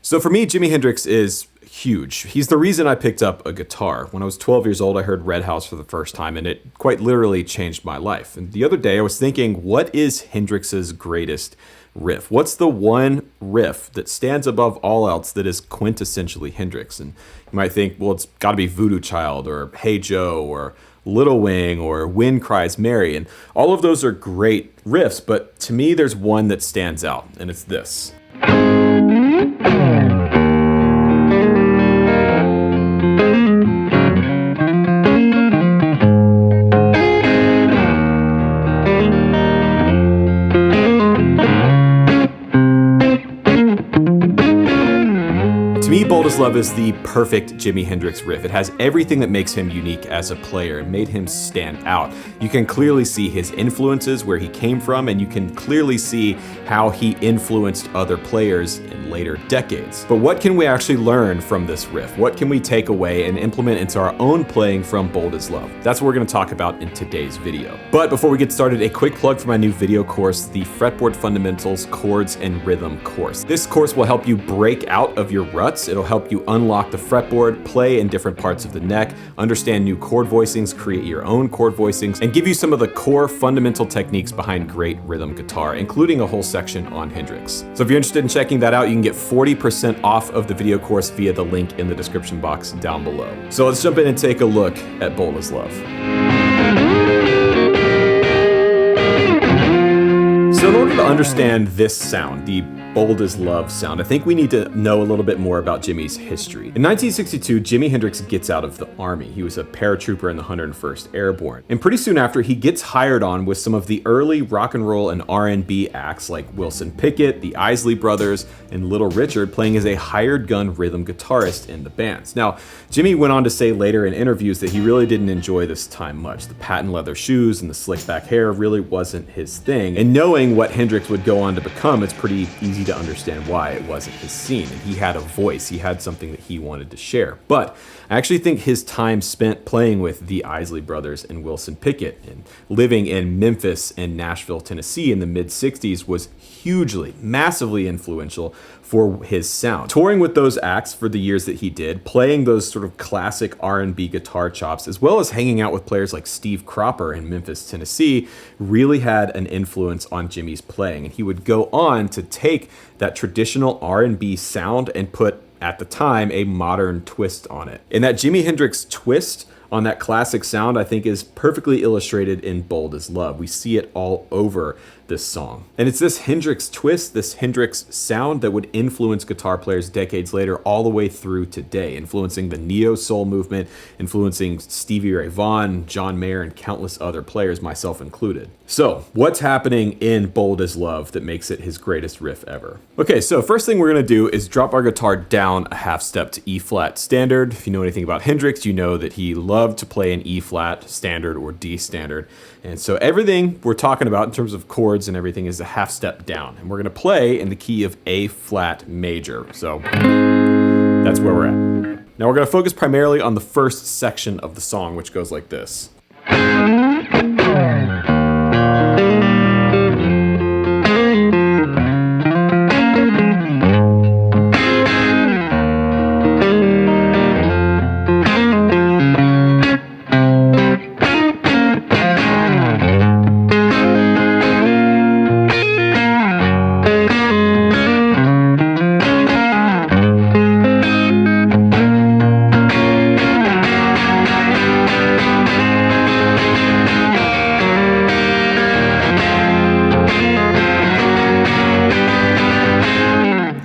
So for me, Jimi Hendrix is huge. He's the reason I picked up a guitar. When I was 12 years old, I heard Red House for the first time, and it quite literally changed my life. And the other day I was thinking, what is Hendrix's greatest riff? What's the one riff that stands above all else that is quintessentially Hendrix? And you might think, well, it's got to be Voodoo Child or Hey Joe or Little Wing or Wind Cries Mary. And all of those are great riffs, but to me, there's one that stands out, and it's this. Bold as Love is the perfect Jimi Hendrix riff. It has everything that makes him unique as a player and made him stand out. You can clearly see his influences, where he came from, and you can clearly see how he influenced other players in later decades. But what can we actually learn from this riff? What can we take away and implement into our own playing from Bold as Love? That's what we're going to talk about in today's video. But before we get started, a quick plug for my new video course, the Fretboard Fundamentals Chords and Rhythm course. This course will help you break out of your ruts. It'll help you unlock the fretboard, play in different parts of the neck, understand new chord voicings, create your own chord voicings, and give you some of the core fundamental techniques behind great rhythm guitar, including a whole section on Hendrix. So if you're interested in checking that out, you can get 40% off of the video course via the link in the description box down below. So let's jump in and take a look at Bold as Love. So in order to understand this sound, the Bold as Love sound, I think we need to know a little bit more about Jimi's history. In 1962, Jimi Hendrix gets out of the Army. He was a paratrooper in the 101st Airborne. And pretty soon after, he gets hired on with some of the early rock and roll and R&B acts like Wilson Pickett, the Isley Brothers, and Little Richard, playing as a hired gun rhythm guitarist in the bands. Now, Jimi went on to say later in interviews that he really didn't enjoy this time much. The patent leather shoes and the slick back hair really wasn't his thing. And knowing what Hendrix would go on to become, it's pretty easy to understand why it wasn't his scene. And he had a voice, he had something that he wanted to share. But I actually think his time spent playing with the Isley Brothers and Wilson Pickett and living in Memphis and Nashville, Tennessee in the mid-60s was hugely, massively influential for his sound. Touring with those acts for the years that he did, playing those sort of classic R&B guitar chops, as well as hanging out with players like Steve Cropper in Memphis, Tennessee, really had an influence on Jimi's playing. And he would go on to take that traditional R&B sound and put, at the time, a modern twist on it. And that Jimi Hendrix twist on that classic sound, I think, is perfectly illustrated in Bold as Love. We see it all over this song. And it's this Hendrix twist, this Hendrix sound that would influence guitar players decades later all the way through today, influencing the neo-soul movement, influencing Stevie Ray Vaughan, John Mayer, and countless other players, myself included. So what's happening in Bold as Love that makes it his greatest riff ever? Okay, so first thing we're gonna do is drop our guitar down a half step to E flat standard. If you know anything about Hendrix, you know that he loved to play in E flat standard or D standard. And so everything we're talking about in terms of chords and everything is a half step down. And we're gonna play in the key of A flat major. So that's where we're at. Now we're gonna focus primarily on the first section of the song, which goes like this.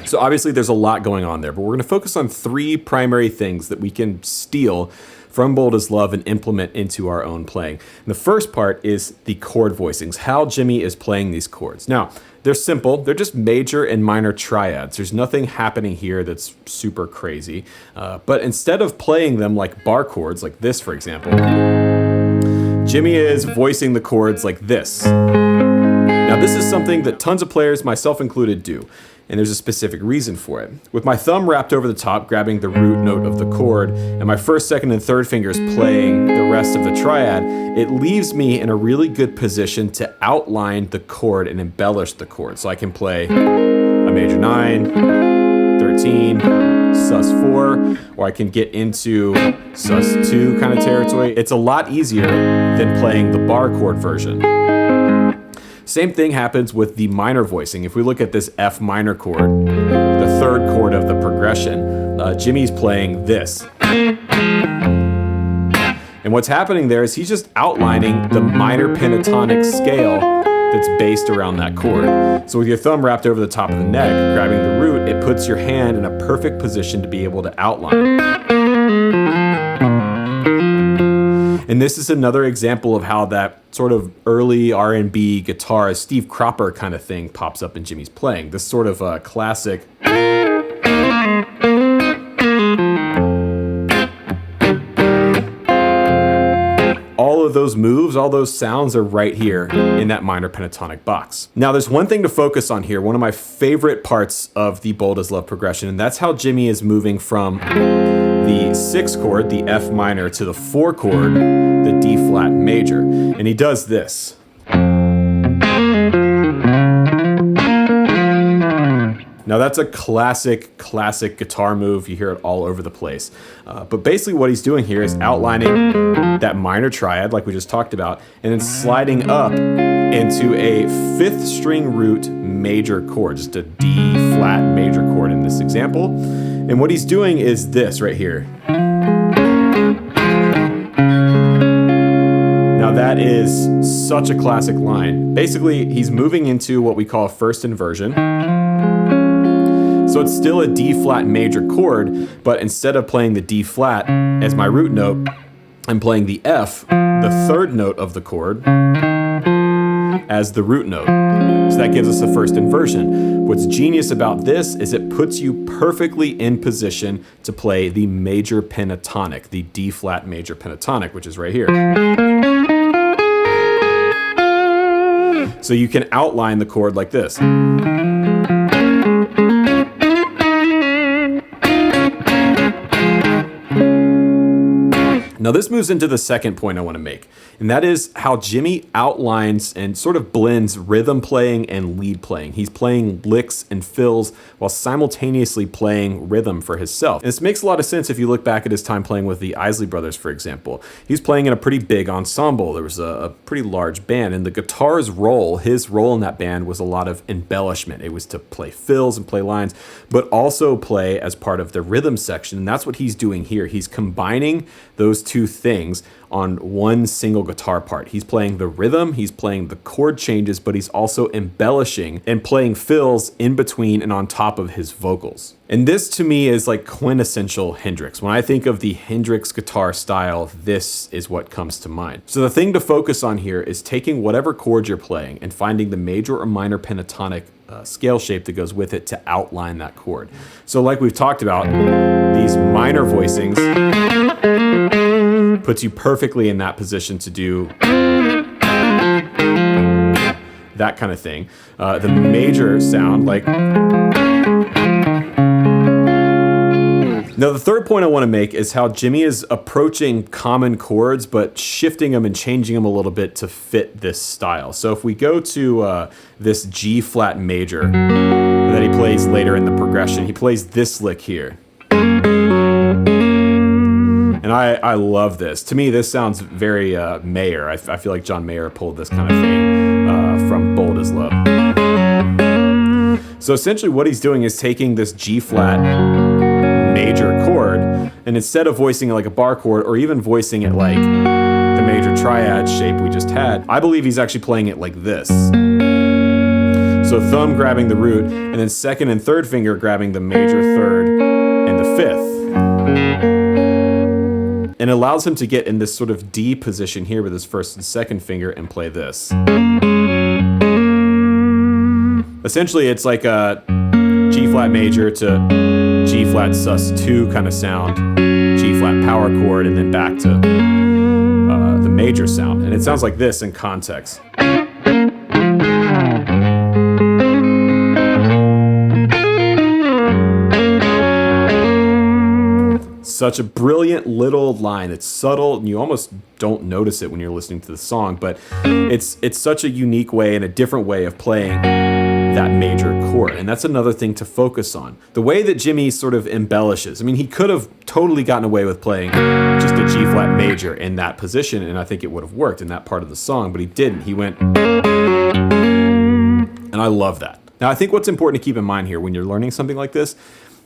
So obviously there's a lot going on there, but we're going to focus on three primary things that we can steal from Bold as Love and implement into our own playing. And the first part is the chord voicings, how Jimi is playing these chords. Now, they're simple. They're just major and minor triads. There's nothing happening here that's super crazy. But instead of playing them like bar chords, like this, for example, Jimi is voicing the chords like this. Now, this is something that tons of players, myself included, do. And there's a specific reason for it. With my thumb wrapped over the top, grabbing the root note of the chord, and my first, second, and third fingers playing the rest of the triad, it leaves me in a really good position to outline the chord and embellish the chord. So I can play a major 9, 13, 13, sus4, or I can get into sus2 kind of territory. It's a lot easier than playing the bar chord version. Same thing happens with the minor voicing. If we look at this F minor chord, the third chord of the progression, Jimmy's playing this. And what's happening there is he's just outlining the minor pentatonic scale that's based around that chord. So with your thumb wrapped over the top of the neck, grabbing the root, it puts your hand in a perfect position to be able to outline. And this is another example of how that sort of early R&B guitar, Steve Cropper kind of thing pops up in Jimmy's playing. This sort of classic. All of those moves, all those sounds are right here in that minor pentatonic box. Now there's one thing to focus on here, one of my favorite parts of the Bold as Love progression, and that's how Jimmy is moving from the 6 chord, the F minor, to the 4 chord, the D flat major. And he does this. Now that's a classic guitar move. You hear it all over the place. But basically what he's doing here is outlining that minor triad like we just talked about, and then sliding up into a 5th string root major chord, just a D flat major chord in this example. And what he's doing is this right here. Now that is such a classic line. Basically, he's moving into what we call a first inversion. So it's still a D flat major chord, but instead of playing the D flat as my root note, I'm playing the F, the 3rd note of the chord, as the root note. So that gives us a first inversion. What's genius about this is it puts you perfectly in position to play the major pentatonic, the D flat major pentatonic, which is right here. So you can outline the chord like this. Now this moves into the second point I want to make, and that is how Jimmy outlines and sort of blends rhythm playing and lead playing. He's playing licks and fills while simultaneously playing rhythm for himself. And this makes a lot of sense if you look back at his time playing with the Isley Brothers, for example. He was playing in a pretty big ensemble. There was a pretty large band, and the guitar's role, his role in that band, was a lot of embellishment. It was to play fills and play lines, but also play as part of the rhythm section, and that's what he's doing here. He's combining those two things on one single guitar part. He's playing the rhythm, he's playing the chord changes, but he's also embellishing and playing fills in between and on top of his vocals. And this to me is like quintessential Hendrix. When I think of the Hendrix guitar style, this is what comes to mind. So the thing to focus on here is taking whatever chord you're playing and finding the major or minor pentatonic scale shape that goes with it to outline that chord. So like we've talked about, these minor voicings puts you perfectly in that position to do that kind of thing. The major sound, like... Now the third point I want to make is how Jimmy is approaching common chords, but shifting them and changing them a little bit to fit this style. So if we go to this G flat major that he plays later in the progression, he plays this lick here. And I love this. To me, this sounds very Mayer. I feel like John Mayer pulled this kind of thing from Bold as Love. So essentially what he's doing is taking this G flat major chord, and instead of voicing it like a bar chord or even voicing it like the major triad shape we just had, I believe he's actually playing it like this. So thumb grabbing the root, and then second and third finger grabbing the major third and the fifth. And it allows him to get in this sort of D position here with his first and second finger and play this. Essentially, it's like a G flat major to G flat sus2 kind of sound, G flat power chord, and then back to the major sound. And it sounds like this in context. Such a brilliant little line. It's subtle and you almost don't notice it when you're listening to the song, but it's such a unique way and a different way of playing that major chord. And that's another thing to focus on. The way that Jimi sort of embellishes. I mean, he could have totally gotten away with playing just a G flat major in that position, and I think it would have worked in that part of the song, but he didn't. He went, and I love that. Now, I think what's important to keep in mind here when you're learning something like this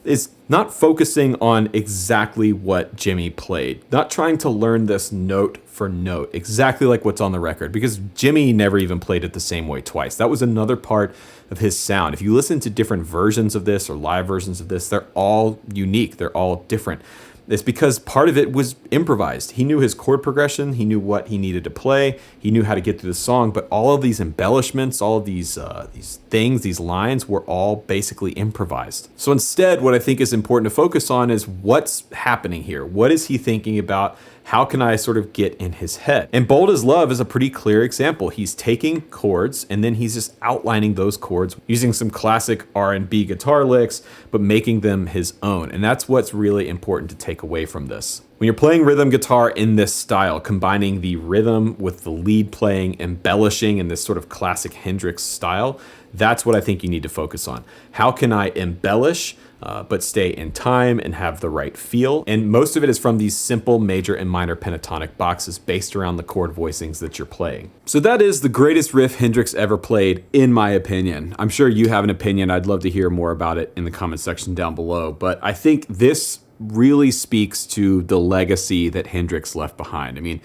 is not focusing on exactly what Jimi played, not trying to learn this note for note, exactly like what's on the record, because Jimi never even played it the same way twice. That was another part of his sound. If you listen to different versions of this or live versions of this, they're all unique, they're all different. It's because part of it was improvised. He knew his chord progression, he knew what he needed to play, he knew how to get through the song, but all of these embellishments, all of these things, these lines were all basically improvised. So instead, what I think is important to focus on is what's happening here. What is he thinking about? How can I sort of get in his head? And Bold as Love is a pretty clear example. He's taking chords and then he's just outlining those chords using some classic R&B guitar licks, but making them his own. And that's what's really important to take away from this. When you're playing rhythm guitar in this style, combining the rhythm with the lead playing, embellishing in this sort of classic Hendrix style, that's what I think you need to focus on. How can I embellish, but stay in time and have the right feel? And most of it is from these simple major and minor pentatonic boxes based around the chord voicings that you're playing. So that is the greatest riff Hendrix ever played, in my opinion. I'm sure you have an opinion. I'd love to hear more about it in the comment section down below. But I think this really speaks to the legacy that Hendrix left behind. I mean,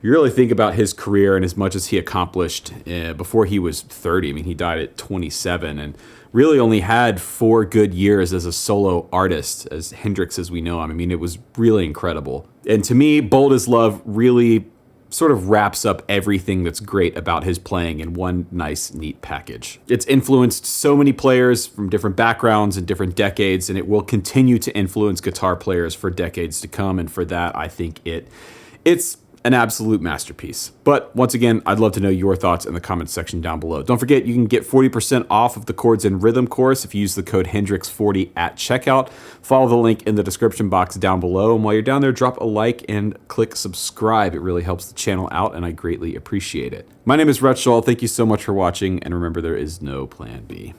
you really think about his career and as much as he accomplished before he was 30. I mean, he died at 27 and really only had 4 good years as a solo artist, as Hendrix as we know him. I mean, it was really incredible. And to me, Bold as Love really sort of wraps up everything that's great about his playing in one nice, neat package. It's influenced so many players from different backgrounds and different decades, and it will continue to influence guitar players for decades to come. And for that, I think it's an absolute masterpiece. But once again, I'd love to know your thoughts in the comments section down below. Don't forget, you can get 40% off of the Chords and Rhythm course if you use the code Hendrix40 at checkout. Follow the link in the description box down below. And while you're down there, drop a like and click subscribe. It really helps the channel out and I greatly appreciate it. My name is Rhett. Thank you so much for watching. And remember, there is no plan B.